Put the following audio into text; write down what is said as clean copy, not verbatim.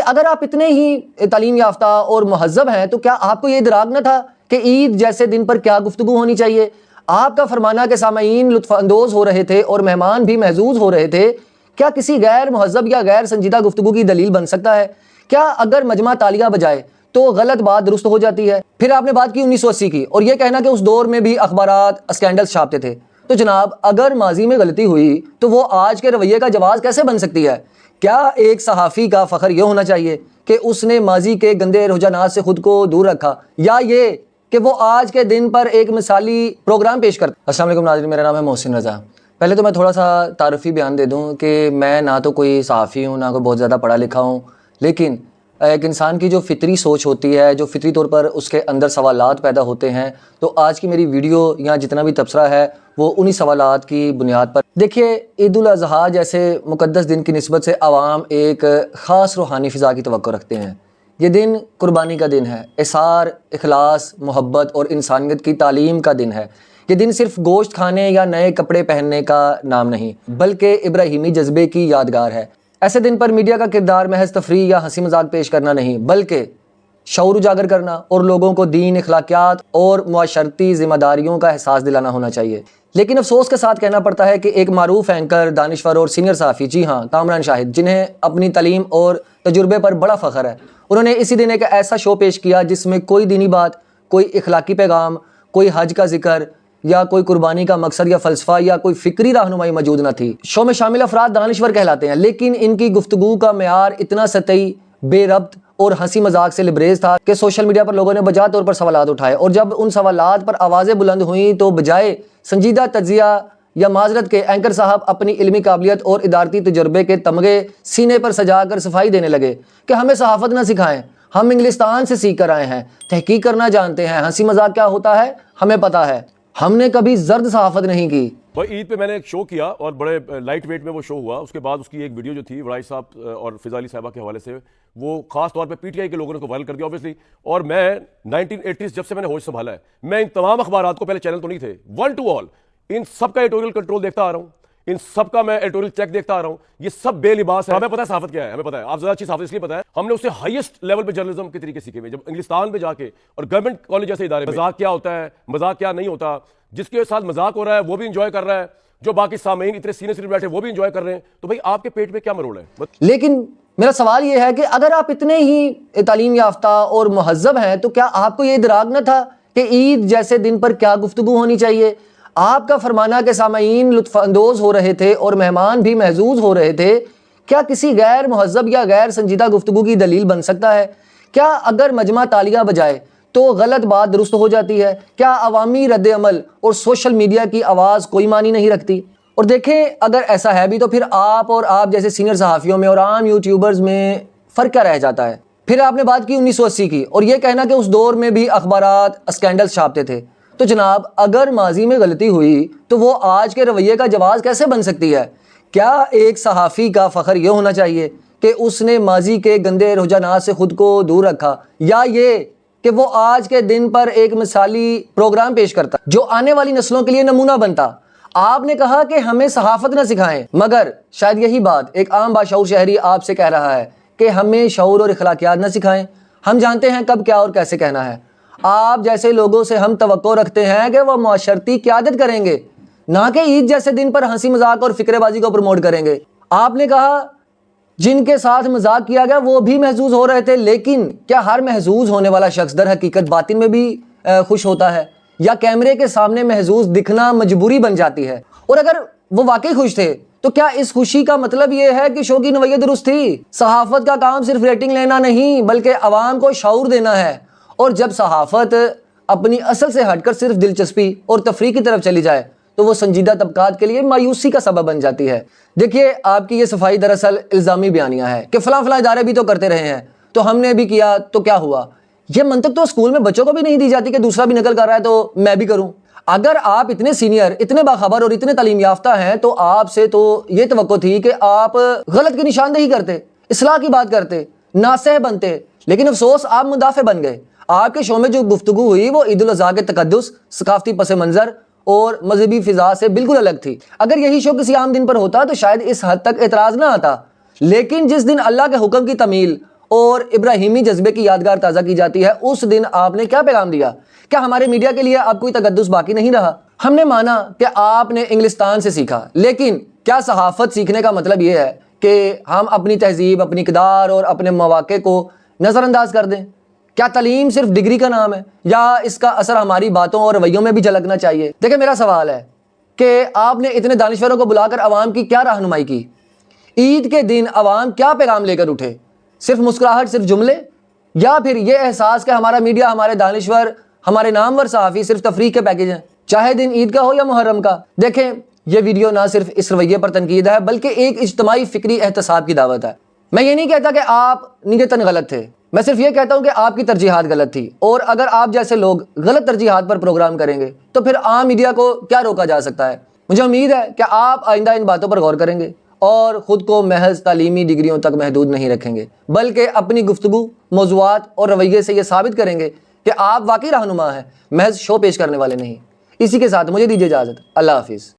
اگر آپ اتنے ہی تعلیم یافتہ اور مہذب ہیں تو کیا آپ کو یہ ادراک نہ تھا کہ عید جیسے دن پر کیا گفتگو ہونی چاہیے؟ آپ کا فرمانا کہ سامعین لطف اندوز ہو رہے تھے اور مہمان بھی محظوظ ہو رہے تھے، کیا کسی غیر مہذب یا غیر سنجیدہ گفتگو کی دلیل بن سکتا ہے؟ کیا اگر مجمع تالیاں بجائے تو غلط بات درست ہو جاتی ہے؟ پھر آپ نے بات کی 1980 کی اور یہ کہنا کہ اس دور میں بھی اخبارات اسکینڈلز چھاپتے تھے، تو جناب اگر ماضی میں غلطی ہوئی تو وہ آج کے رویے کا جواز کیسے بن سکتی ہے؟ کیا ایک صحافی کا فخر یہ ہونا چاہیے کہ اس نے ماضی کے گندے رجحانات سے خود کو دور رکھا، یا یہ کہ وہ آج کے دن پر ایک مثالی پروگرام پیش کرتا؟ السلام علیکم ناظرین، میرا نام ہے محسن رضا۔ پہلے تو میں تھوڑا سا تعارفی بیان دے دوں کہ میں نہ تو کوئی صحافی ہوں، نہ کوئی بہت زیادہ پڑھا لکھا ہوں، لیکن ایک انسان کی جو فطری سوچ ہوتی ہے، جو فطری طور پر اس کے اندر سوالات پیدا ہوتے ہیں، تو آج کی میری ویڈیو یا جتنا بھی تبصرہ ہے وہ انہی سوالات کی بنیاد پر۔ دیکھیے، عید الاضحیٰ جیسے مقدس دن کی نسبت سے عوام ایک خاص روحانی فضا کی توقع رکھتے ہیں۔ یہ دن قربانی کا دن ہے، احسار، اخلاص، محبت اور انسانیت کی تعلیم کا دن ہے۔ یہ دن صرف گوشت کھانے یا نئے کپڑے پہننے کا نام نہیں، بلکہ ابراہیمی جذبے کی یادگار ہے۔ ایسے دن پر میڈیا کا کردار محض تفریح یا ہنسی مذاق پیش کرنا نہیں، بلکہ شعور اجاگر کرنا اور لوگوں کو دین، اخلاقیات اور معاشرتی ذمہ داریوں کا احساس دلانا ہونا چاہیے۔ لیکن افسوس کے ساتھ کہنا پڑتا ہے کہ ایک معروف اینکر، دانشور اور سینئر صحافی، جی ہاں، کامران شاہد، جنہیں اپنی تعلیم اور تجربے پر بڑا فخر ہے، انہوں نے اسی دن ایک ایسا شو پیش کیا جس میں کوئی دینی بات، کوئی اخلاقی پیغام، کوئی حج کا ذکر یا کوئی قربانی کا مقصد یا فلسفہ یا کوئی فکری رہنمائی موجود نہ تھی۔ شو میں شامل افراد دانشور کہلاتے ہیں، لیکن ان کی گفتگو کا معیار اتنا سطحی، بے ربط اور ہنسی مذاق سے لبریز تھا کہ سوشل میڈیا پر لوگوں نے بجا طور پر سوالات اٹھائے، اور جب ان سوالات پر آوازیں بلند ہوئیں تو بجائے سنجیدہ تجزیہ یا معذرت کے اینکر صاحب اپنی علمی قابلیت اور ادارتی تجربے کے تمغے سینے پر سجا کر صفائی دینے لگے کہ ہمیں صحافت نہ سکھائیں، ہم انگلستان سے سیکھ کر آئے ہیں، تحقیق کرنا جانتے ہیں، ہنسی مذاق کیا ہوتا ہے ہمیں پتہ ہے، ہم نے کبھی زرد صحافت نہیں کی۔ عید پہ میں نے ایک شو کیا اور بڑے لائٹ ویٹ میں وہ شو ہوا۔ اس کے بعد اس کی ایک ویڈیو جو تھی وڑائی صاحب اور فضا علی صاحبہ کے حوالے سے، وہ خاص طور پہ پی ٹی آئی کے لوگوں نے اس کو وائرل کر دیا اوبیسلی۔ اور میں 1980s جب سے میں نے ہوش سنبھالا ہے، میں ان تمام اخبارات کو، پہلے چینل تو نہیں تھے، ون ٹو آل، ان سب کا ایڈیٹوریل کنٹرول دیکھتا آ رہا ہوں، ان سب کا میں ایڈیٹوریل چیک دیکھتا آ رہا ہوں۔ یہ سب بے لباس ہے۔ ہمیں پتہ ہے صحافت کیا ہے، ہمیں پتہ ہے، آپ زیادہ اچھی صحافت اس لیے پتہ ہے، ہم نے اس سے ہائیسٹ لیول پہ جرنلزم کے طریقے سیکھے ہوئے۔ جب انگلستان میں جا کے اور گورنمنٹ کالج جیسے ادارے میں مذاق کیا ہوتا ہے، مذاق کیا نہیں ہوتا، جس کے ساتھ مذاق ہو رہا ہے وہ بھی انجوائے کر رہا ہے، جو باقی سامعین اتنے سینے سے بیٹھے وہ بھی انجوائے کر رہے ہیں، تو بھائی آپ کے پیٹ میں کیا مروڑ ہے؟ لیکن میرا سوال یہ ہے کہ اگر آپ اتنے ہی تعلیم یافتہ اور مہذب ہیں تو کیا آپ کو یہ ادراک نہ تھا کہ عید جیسے دن پر کیا گفتگو ہونی چاہیے؟ آپ کا فرمانا کہ سامعین لطف اندوز ہو رہے تھے اور مہمان بھی محظوظ ہو رہے تھے، کیا کسی غیر مہذب یا غیر سنجیدہ گفتگو کی دلیل بن سکتا ہے؟ کیا اگر مجمع تالیاں بجائے تو غلط بات درست ہو جاتی ہے؟ کیا عوامی رد عمل اور سوشل میڈیا کی آواز کوئی معنی نہیں رکھتی؟ اور دیکھیں، اگر ایسا ہے بھی تو پھر آپ اور آپ جیسے سینئر صحافیوں میں اور عام یوٹیوبرز میں فرق کیا رہ جاتا ہے؟ پھر آپ نے بات کی 1980 کی اور یہ کہنا کہ اس دور میں بھی اخبارات اسکینڈلز چھاپتے تھے، تو جناب اگر ماضی میں غلطی ہوئی تو وہ آج کے رویے کا جواز کیسے بن سکتی ہے؟ کیا ایک صحافی کا فخر یہ ہونا چاہیے کہ اس نے ماضی کے گندے رجحانات سے خود کو دور رکھا، یا یہ کہ وہ آج کے دن پر ایک مثالی پروگرام پیش کرتا جو آنے والی نسلوں کے لیے نمونہ بنتا؟ آپ نے کہا کہ ہمیں صحافت نہ سکھائیں، مگر شاید یہی بات ایک عام باشعور شہری آپ سے کہہ رہا ہے کہ ہمیں شعور اور اخلاقیات نہ سکھائیں، ہم جانتے ہیں کب کیا اور کیسے کہنا ہے۔ آپ جیسے لوگوں سے ہم توقع رکھتے ہیں کہ وہ معاشرتی قیادت کریں گے، نہ کہ عید جیسے دن پر ہنسی مذاق اور فکرے بازی کو پروموٹ کریں گے۔ آپ نے کہا جن کے ساتھ مذاق کیا گیا وہ بھی محظوظ ہو رہے تھے، لیکن کیا ہر محظوظ ہونے والا شخص در حقیقت باطن میں بھی خوش ہوتا ہے، یا کیمرے کے سامنے محظوظ دکھنا مجبوری بن جاتی ہے؟ اور اگر وہ واقعی خوش تھے تو کیا اس خوشی کا مطلب یہ ہے کہ شو کی نوعیت درست تھی؟ صحافت کا کام صرف ریٹنگ لینا نہیں بلکہ عوام کو شعور دینا ہے، اور جب صحافت اپنی اصل سے ہٹ کر صرف دلچسپی اور تفریح کی طرف چلی جائے تو وہ سنجیدہ طبقات کے لیے مایوسی کا سبب بن جاتی ہے۔ دیکھیے، آپ کی یہ صفائی دراصل الزامی بیانیہ ہے کہ فلاں فلاں ادارے بھی تو کرتے رہے ہیں تو ہم نے بھی کیا تو کیا ہوا۔ یہ منطق تو اسکول میں بچوں کو بھی نہیں دی جاتی کہ دوسرا بھی نقل کر رہا ہے تو میں بھی کروں۔ اگر آپ اتنے سینئر، اتنے باخبر اور اتنے تعلیم یافتہ ہیں تو آپ سے تو یہ توقع تھی کہ آپ غلط کی نشاندہی کرتے، اصلاح کی بات کرتے، ناصح بنتے، لیکن افسوس آپ مدافع بن گئے۔ آپ کے شو میں جو گفتگو ہوئی وہ عید الاضحیٰ کے تقدس، ثقافتی پس منظر اور مذہبی فضا سے بالکل الگ تھی۔ اگر یہی شو کسی عام دن پر ہوتا تو شاید اس حد تک اعتراض نہ آتا، لیکن جس دن اللہ کے حکم کی تعمیل اور ابراہیمی جذبے کی یادگار تازہ کی جاتی ہے، اس دن آپ نے کیا پیغام دیا؟ کیا ہمارے میڈیا کے لیے اب کوئی تقدس باقی نہیں رہا؟ ہم نے مانا کہ آپ نے انگلستان سے سیکھا، لیکن کیا صحافت سیکھنے کا مطلب یہ ہے کہ ہم اپنی تہذیب، اپنی اقدار اور اپنے مواقع کو نظر انداز کر دیں؟ کیا تعلیم صرف ڈگری کا نام ہے، یا اس کا اثر ہماری باتوں اور رویوں میں بھی جھلکنا چاہیے؟ دیکھیں، میرا سوال ہے کہ آپ نے اتنے دانشوروں کو بلا کر عوام کی کیا رہنمائی کی؟ عید کے دن عوام کیا پیغام لے کر اٹھے؟ صرف مسکراہٹ، صرف جملے، یا پھر یہ احساس کہ ہمارا میڈیا، ہمارے دانشور، ہمارے نامور صحافی صرف تفریح کے پیکیج ہیں، چاہے دن عید کا ہو یا محرم کا؟ دیکھیں، یہ ویڈیو نہ صرف اس رویے پر تنقید ہے بلکہ ایک اجتماعی فکری احتساب کی دعوت ہے۔ میں یہ نہیں کہتا کہ آپ نیتاً غلط تھے، میں صرف یہ کہتا ہوں کہ آپ کی ترجیحات غلط تھی، اور اگر آپ جیسے لوگ غلط ترجیحات پر پروگرام کریں گے تو پھر عام میڈیا کو کیا روکا جا سکتا ہے؟ مجھے امید ہے کہ آپ آئندہ ان باتوں پر غور کریں گے اور خود کو محض تعلیمی ڈگریوں تک محدود نہیں رکھیں گے، بلکہ اپنی گفتگو، موضوعات اور رویے سے یہ ثابت کریں گے کہ آپ واقعی رہنما ہیں، محض شو پیش کرنے والے نہیں۔ اسی کے ساتھ مجھے دیجیے اجازت، اللہ حافظ۔